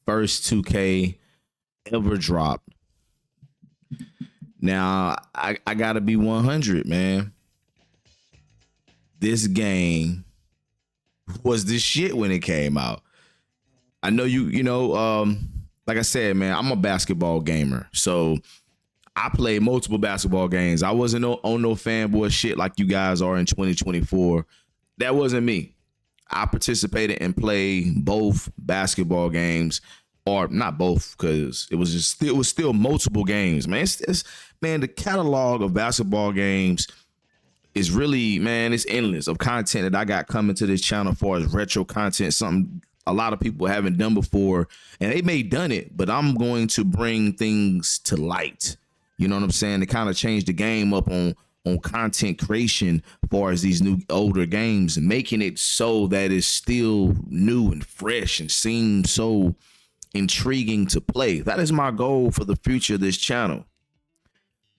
first 2K ever dropped. Now, I gotta be 100, man. This game was the shit when it came out. I know like I said, man, I'm a basketball gamer. So I played multiple basketball games. I wasn't on no fanboy shit like you guys are in 2024. That wasn't me. I participated and played both basketball games, or not both, because it was still multiple games, man. Man, the catalog of basketball games is really, man, it's endless of content that I got coming to this channel for as retro content, something a lot of people haven't done before, and they may done it, but I'm going to bring things to light. You know what I'm saying? To kind of change the game up on content creation as far as these new older games, making it so that it's still new and fresh and seems so intriguing to play. That is my goal for the future of this channel.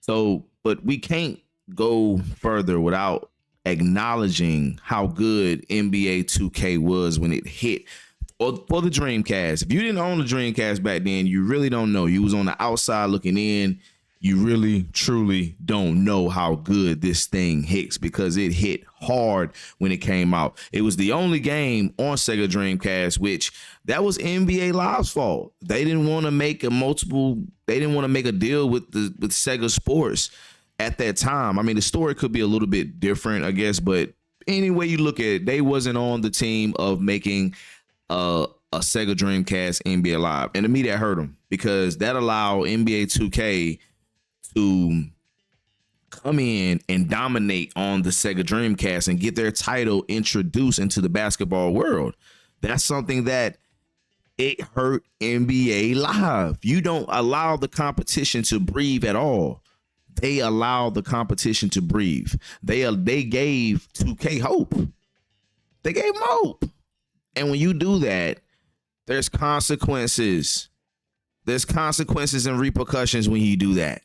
So, but we can't go further without acknowledging how good NBA 2K was when it hit for the Dreamcast. If you didn't own the Dreamcast back then, you really don't know. You was on the outside looking in. You really, truly don't know how good this thing hits, because it hit hard when it came out. It was the only game on Sega Dreamcast, which that was NBA Live's fault. They didn't want to make a deal with Sega Sports at that time. I mean, the story could be a little bit different, I guess, but any way you look at it, they wasn't on the team of making a Sega Dreamcast NBA Live. And to me, that hurt them, because that allowed NBA 2K to come in and dominate on the Sega Dreamcast and get their title introduced into the basketball world. That's something that it hurt NBA Live. You don't allow the competition to breathe at all. They allow the competition to breathe. They gave 2K hope. They gave them hope. And when you do that, there's consequences. There's consequences and repercussions when you do that.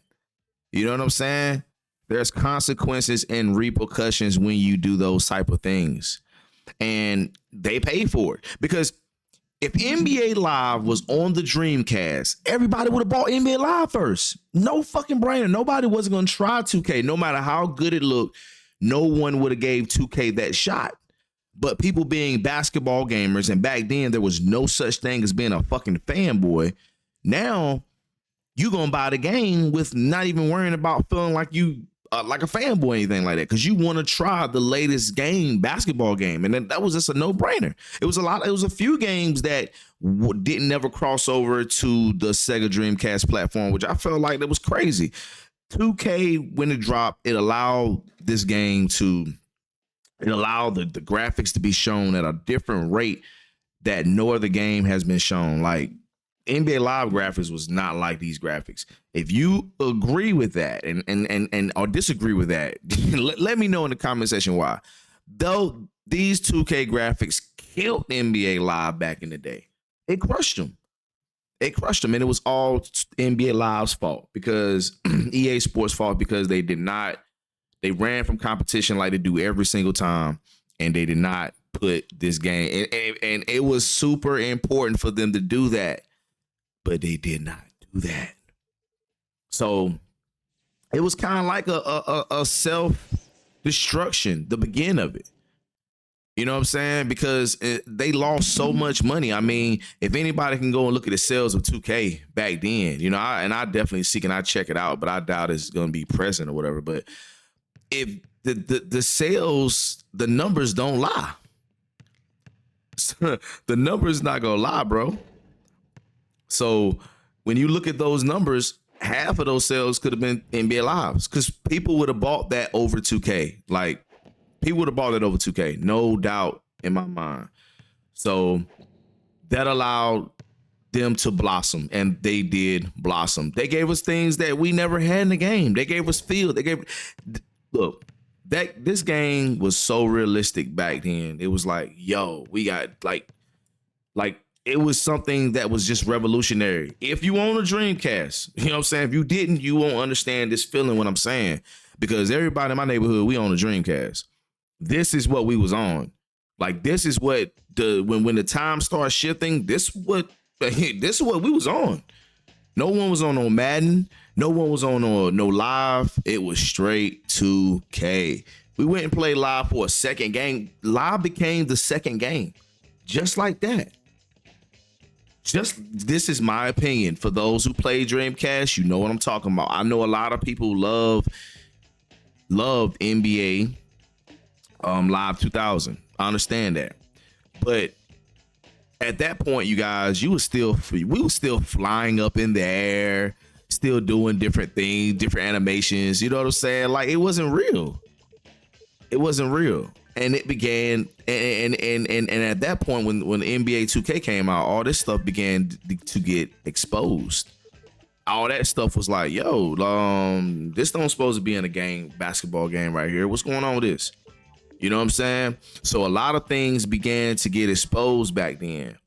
You know what I'm saying? There's consequences and repercussions when you do those type of things. And they pay for it. Because if NBA Live was on the Dreamcast, everybody would have bought NBA Live first. No fucking brainer. Nobody wasn't going to try 2K. No matter how good it looked, no one would have gave 2K that shot. But people being basketball gamers, and back then there was no such thing as being a fucking fanboy. Now you gonna buy the game with not even worrying about feeling like you like a fanboy or anything like that, because you want to try the latest basketball game. And then that was just a no-brainer. It was a few games that didn't never cross over to the Sega Dreamcast platform, which I felt like that was crazy. 2K, when it dropped, it allowed the graphics to be shown at a different rate that no other game has been shown. Like, NBA Live graphics was not like these graphics. If you agree with that and or disagree with that, let me know in the comment section why. Though these 2K graphics killed NBA Live back in the day. It crushed them. And it was all NBA Live's fault, because EA Sports' fault, because they ran from competition like they do every single time, and they did not put this game. And it was super important for them to do that. But they did not do that. So it was kind of like a self-destruction, the beginning of it. You know what I'm saying? Because they lost so much money. I mean, if anybody can go and look at the sales of 2K back then, you know, I definitely seek and I check it out, but I doubt it's going to be present or whatever. But if the sales, the numbers don't lie. The numbers not going to lie, bro. So when you look at those numbers, half of those sales could have been NBA Lives, because people would have bought that over 2K. Like, people would have bought it over 2K, no doubt in my mind. So that allowed them to blossom, and they did blossom. They gave us things that we never had in the game. They gave us feel. This game was so realistic back then. It was like, yo, we got like. It was something that was just revolutionary. If you own a Dreamcast, you know what I'm saying? If you didn't, you won't understand this feeling, what I'm saying. Because everybody in my neighborhood, we own a Dreamcast. This is what we was on. Like, this is what when the time starts shifting, this what This is what we was on. No one was on no Madden. No one was on no live. It was straight 2K. We went and played live for a second game. Live became the second game. Just like that. This is my opinion. For those who play Dreamcast, you know what I'm talking about. I know a lot of people loved NBA Live 2000. I understand that. But at that point, you guys, we were still flying up in the air, still doing different things, different animations. You know what I'm saying? Like, it wasn't real. It wasn't real. And it began, and at that point, when NBA 2K came out, all this stuff began to get exposed. All that stuff was like, yo, this don't supposed to be in a game, basketball game right here. What's going on with this? You know what I'm saying? So a lot of things began to get exposed back then.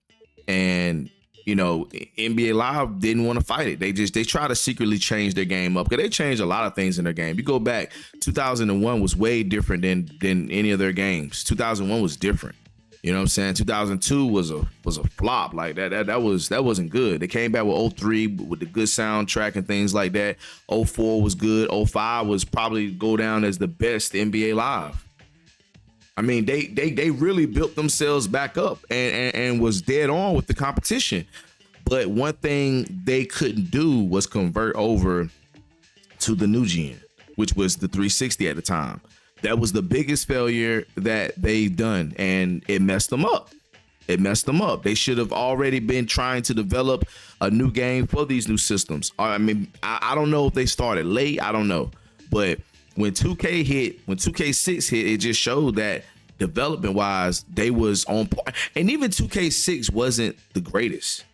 And, you know, NBA Live didn't want to fight it. They try to secretly change their game up, because they changed a lot of things in their game. You go back, 2001 was way different than any of their games. 2001 was different. You know what I'm saying? 2002 was a flop. Like that wasn't good. They came back with 03 with the good soundtrack and things like that. 04 was good. 05 was probably go down as the best NBA Live. I mean, they really built themselves back up and was dead on with the competition. But one thing they couldn't do was convert over to the new gen, which was the 360 at the time. That was the biggest failure that they've done, and it messed them up. They should have already been trying to develop a new game for these new systems. I mean, I don't know if they started late. I don't know. But when 2K6 hit, it just showed that development wise, they was on point. And even 2K6 wasn't the greatest.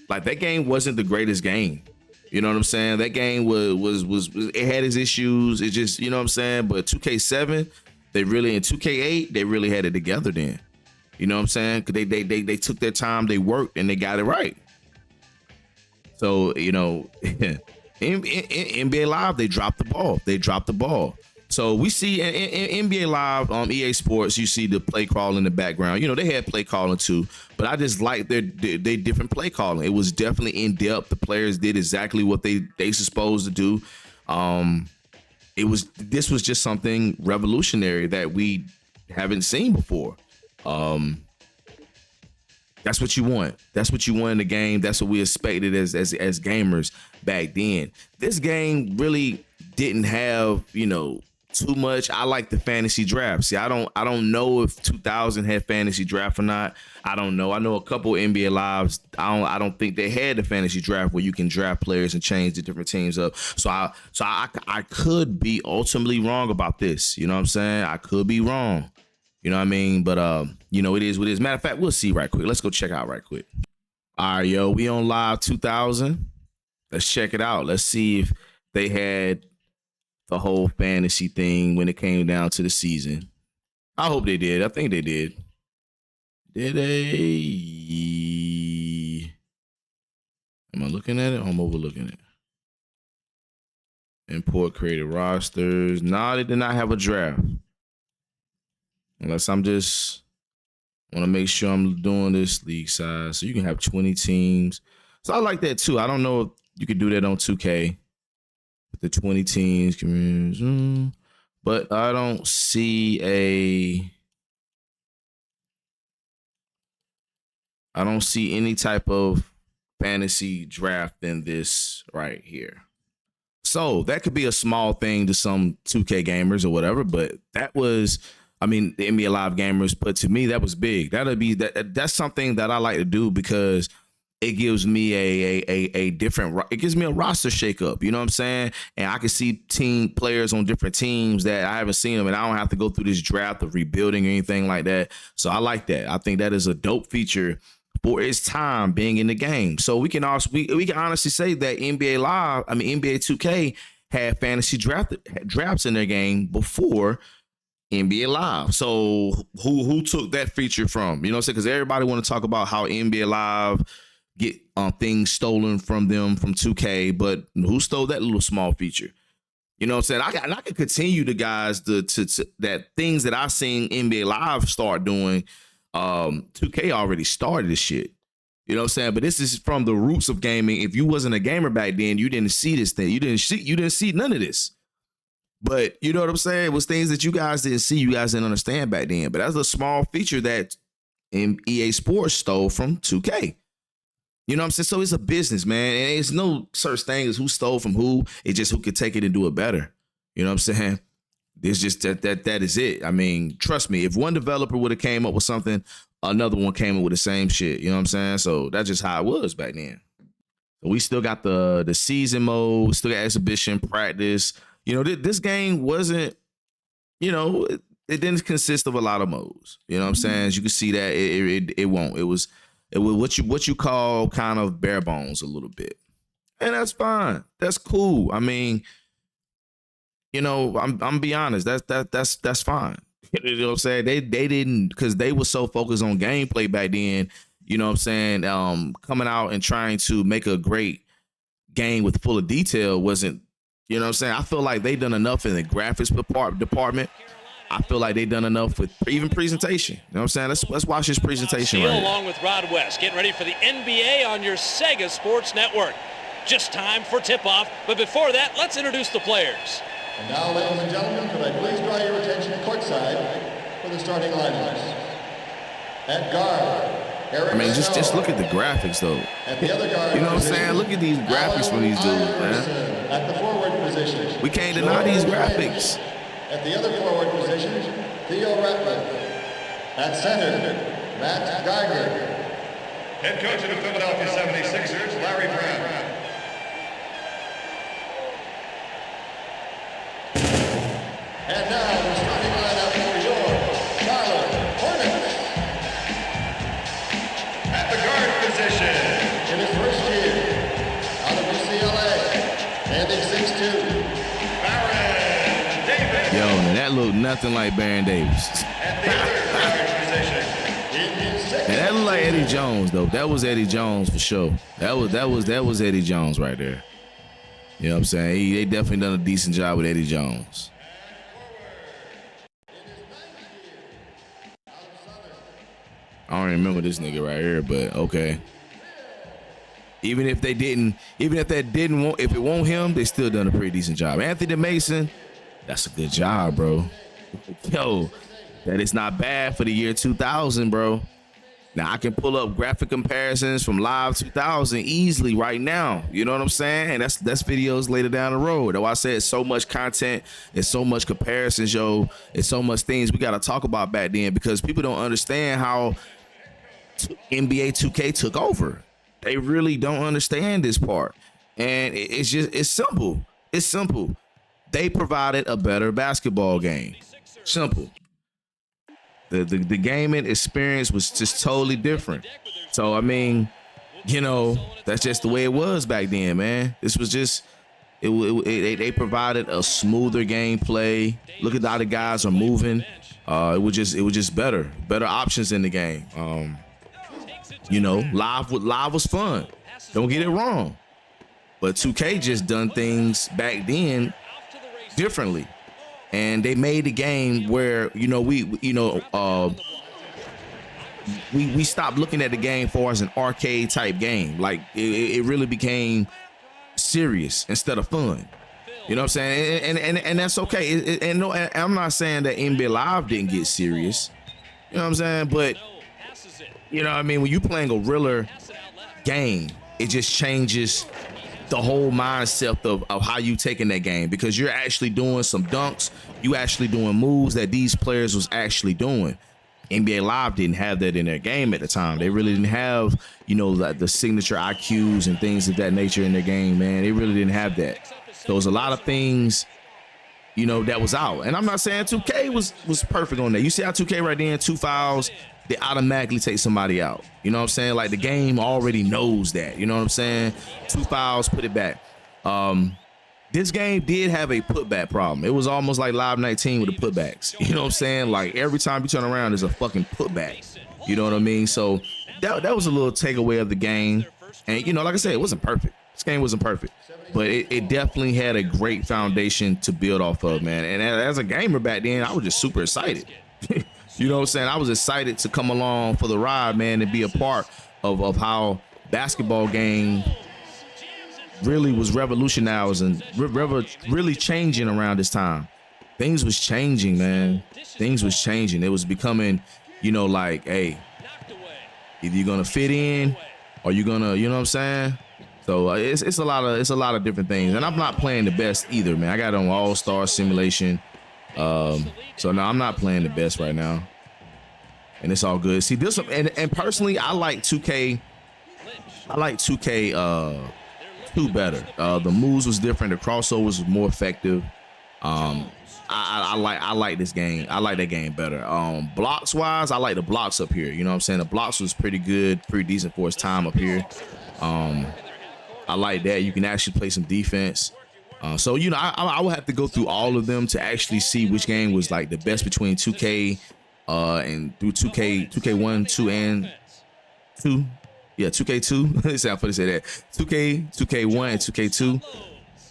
Like, that game wasn't the greatest game. You know what I'm saying? That game was it had its issues. It just, you know what I'm saying? But 2K7, and 2K8, they really had it together then. You know what I'm saying? Cause they took their time, they worked, and they got it right. So, you know, in NBA Live, they dropped the ball. So we see in NBA Live on EA Sports, you see the play call in the background. You know, they had play calling too, but I just like their different play calling. It was definitely in depth. The players did exactly what they supposed to do. This was just something revolutionary that we haven't seen before. That's what you want. That's what you want in the game. That's what we expected as gamers back then. This game really didn't have, you know, too much. I like the fantasy draft. See, I don't know if 2000 had fantasy draft or not. I don't know. I know a couple NBA Lives. I don't think they had the fantasy draft where you can draft players and change the different teams up. So I could be ultimately wrong about this. You know what I'm saying? I could be wrong. You know what I mean? But you know, it is what it is. Matter of fact, we'll see right quick. Let's go check out right quick. All right, yo, we on Live 2000. Let's check it out. Let's see if they had the whole fantasy thing when it came down to the season. I hope they did. I think they did. Did they? Am I looking at it? Or I'm overlooking it. Import created rosters. Nah, they did not have a draft. Unless I'm just want to make sure I'm doing this league size. So you can have 20 teams. So I like that too. I don't know if you could do that on 2K. With the 20 teams. But I don't see any type of fantasy draft in this right here. So that could be a small thing to some 2K gamers or whatever, but that was, I mean, the NBA Live gamers, but to me, that was big. That's something that I like to do because it gives me a different, it gives me a roster shakeup. You know what I'm saying? And I can see team players on different teams that I haven't seen them, and I don't have to go through this draft of rebuilding or anything like that. So I like that. I think that is a dope feature for its time being in the game. So we can honestly say that NBA 2K had fantasy drafts in their game before NBA Live. So who took that feature from? You know what I'm saying? Because everybody want to talk about how NBA Live get things stolen from them from 2K, but who stole that little small feature? You know what I'm saying? I can continue to guys to that things that I've seen NBA Live start doing. 2K already started this shit. You know what I'm saying? But this is from the roots of gaming. If you wasn't a gamer back then, you didn't see this thing. You didn't see none of this. But you know what I'm saying? It was things that you guys didn't see, you guys didn't understand back then. But that's a small feature that EA Sports stole from 2K. You know what I'm saying? So it's a business, man. And it's no such thing as who stole from who. It's just who could take it and do it better. You know what I'm saying? It's just that is it. I mean, trust me, if one developer would have came up with something, another one came up with the same shit. You know what I'm saying? So that's just how it was back then. So we still got the season mode, still got exhibition, practice. You know, this game wasn't, you know, it didn't consist of a lot of modes. You know what I'm saying? As you can see that it won't. It was what you call kind of bare bones a little bit. And that's fine. That's cool. I mean, you know, I'm be honest. That's fine. You know what I'm saying? They didn't, because they were so focused on gameplay back then. You know what I'm saying? Coming out and trying to make a great game with full of detail wasn't. You know what I'm saying? I feel like they done enough in the graphics department. I feel like they done enough with even presentation. You know what I'm saying? Let's watch this presentation right here. Along with Rod West, getting ready for the NBA on your Sega Sports Network. Just time for tip-off, but before that, let's introduce the players. And now, ladies and gentlemen, could I please draw your attention courtside for the starting lineups? At guard, Eric, I mean, just look at the graphics, though. At the other guard, you know what I'm saying? Look at these graphics from these dudes, man. At the forward position, we can't deny these graphics. At the other forward position, Theo Ratliff. At center, Matt Geiger. Head coach of the Philadelphia 76ers, Larry Brown. And now the starting lineup for your Charlotte Hornets. At the guard position, In his first year, out of UCLA, standing 6'2". Baron Davis. Yo, now that looked nothing like Baron Davis. At the other guard position, In his second And that looked like Eddie Jones, though. That was Eddie Jones for sure. That was Eddie Jones right there. You know what I'm saying? They definitely done a decent job with Eddie Jones. I don't remember this nigga right here, but okay. Even if that didn't if it won't him, they still done a pretty decent job. Anthony Mason, that's a good job, bro. Yo, that is not bad for the year 2000, bro. Now I can pull up graphic comparisons from Live 2000 easily right now. You know what I'm saying? And that's videos later down the road. Though I said so much content, it's so much comparisons, yo. It's so much things we got to talk about back then, because people don't understand how NBA 2K took over. They really don't understand this part. And it's simple. It's simple. They provided a better basketball game. Simple. The gaming experience was just totally different. So, I mean, you know, that's just the way it was back then, man. This was just, they provided a smoother gameplay. Look at how the guys are moving. It was just better options in the game. You know, live was fun. Don't get it wrong. But 2K just done things back then differently. And they made the game where, you know, we stopped looking at the game for as an arcade type game. Like it really became serious instead of fun. You know what I'm saying? And that's okay. And no, I'm not saying that NBA Live didn't get serious. You know what I'm saying? But you know what I mean? When you playing a realer game, it just changes the whole mindset of how you taking that game, because you're actually doing some dunks. You actually doing moves that these players was actually doing. NBA Live didn't have that in their game at the time. They really didn't have, you know, like the signature IQs and things of that nature in their game, man. They really didn't have that. There was a lot of things, you know, that was out. And I'm not saying 2K was perfect on that. You see how 2K right there, 2 fouls, they automatically take somebody out. You know what I'm saying? Like the game already knows that. You know what I'm saying? 2 fouls, put it back. This game did have a putback problem. It was almost like Live 19 with the putbacks. You know what I'm saying? Like every time you turn around, there's a fucking putback. You know what I mean? So that was a little takeaway of the game. And, you know, like I said, it wasn't perfect. This game wasn't perfect. But it definitely had a great foundation to build off of, man. And as a gamer back then, I was just super excited. You know what I'm saying? I was excited to come along for the ride, man, and be a part of how basketball game really was revolutionized and really changing around this time. Things was changing, man. Things was changing. It was becoming, like, hey, either you're gonna fit in or you're gonna, you know what I'm saying? So it's a lot of different things. And I'm not playing the best either, man. I got on All-Star Simulation. So no, I'm not playing the best right now. And it's all good. See, this and personally, I like 2K. I like 2K 2 better. The moves was different. The crossovers was more effective. I like this game. I like that game better. Blocks wise, I like the blocks up here. You know what I'm saying? The blocks was pretty good, pretty decent for its time up here. I like that. You can actually play some defense. So I would have to go through all of them to actually see which game was like the best between 2K and through 2K1, 2 and 2. Yeah, 2K2. It's how funny to say that. 2K1 and 2K2.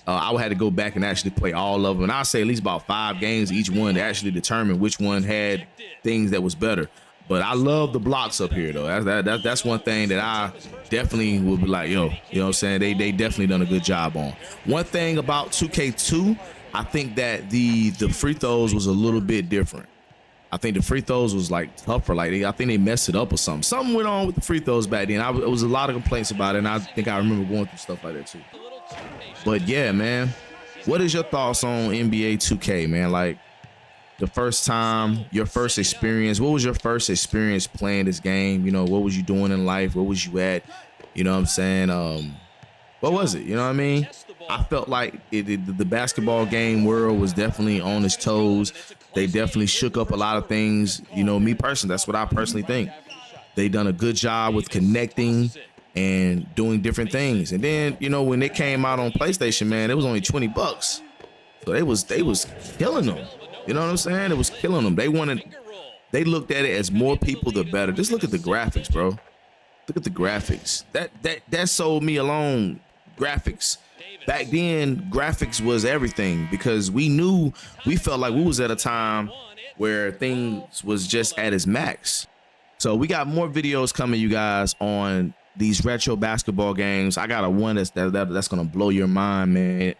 I would have to go back and actually play all of them. And I'll say at least about 5 games each one to actually determine which one had things that was better. But I love the blocks up here, though. That's one thing that I definitely would be like, yo, you know what I'm saying? They definitely done a good job on. One thing about 2K2, I think that the free throws was a little bit different. I think the free throws was like tougher. Like I think they messed it up or something. Something went on with the free throws back then. It was a lot of complaints about it, and I think I remember going through stuff like that too. But yeah, man, what is your thoughts on NBA 2K, man? Like the first time, your first experience. What was your first experience playing this game? What was you doing in life? Where was you at? You know what I'm saying? What was it? You know what I mean? I felt like the basketball game world was definitely on its toes. They definitely shook up a lot of things. Me personally, that's what I personally think. They done a good job with connecting and doing different things. And then, when they came out on PlayStation, man, it was only $20. So they was killing them. You know what I'm saying? It was killing them. They looked at it as more people the better. Just look at the graphics, bro. Look at the graphics. That sold me alone. Graphics. Back then, graphics was everything because we felt like we was at a time where things was just at its max. So we got more videos coming, you guys, on these retro basketball games. I got a one that's gonna blow your mind, man.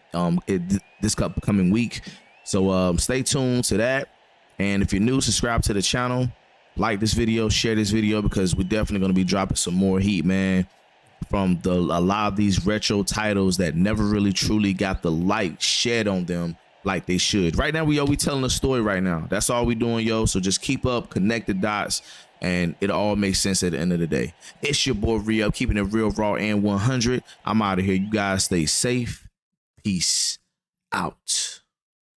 This upcoming week. So stay tuned to that. And if you're new, subscribe to the channel, like this video, share this video, because we're definitely gonna be dropping some more heat, man, from a lot of these retro titles that never really truly got the light shed on them like they should. Right now, we telling a story right now. That's all we doing, yo. So just keep up, connect the dots, and it all makes sense at the end of the day. It's your boy Rio, keeping it real, raw, and 100. I'm out of here. You guys stay safe. Peace out.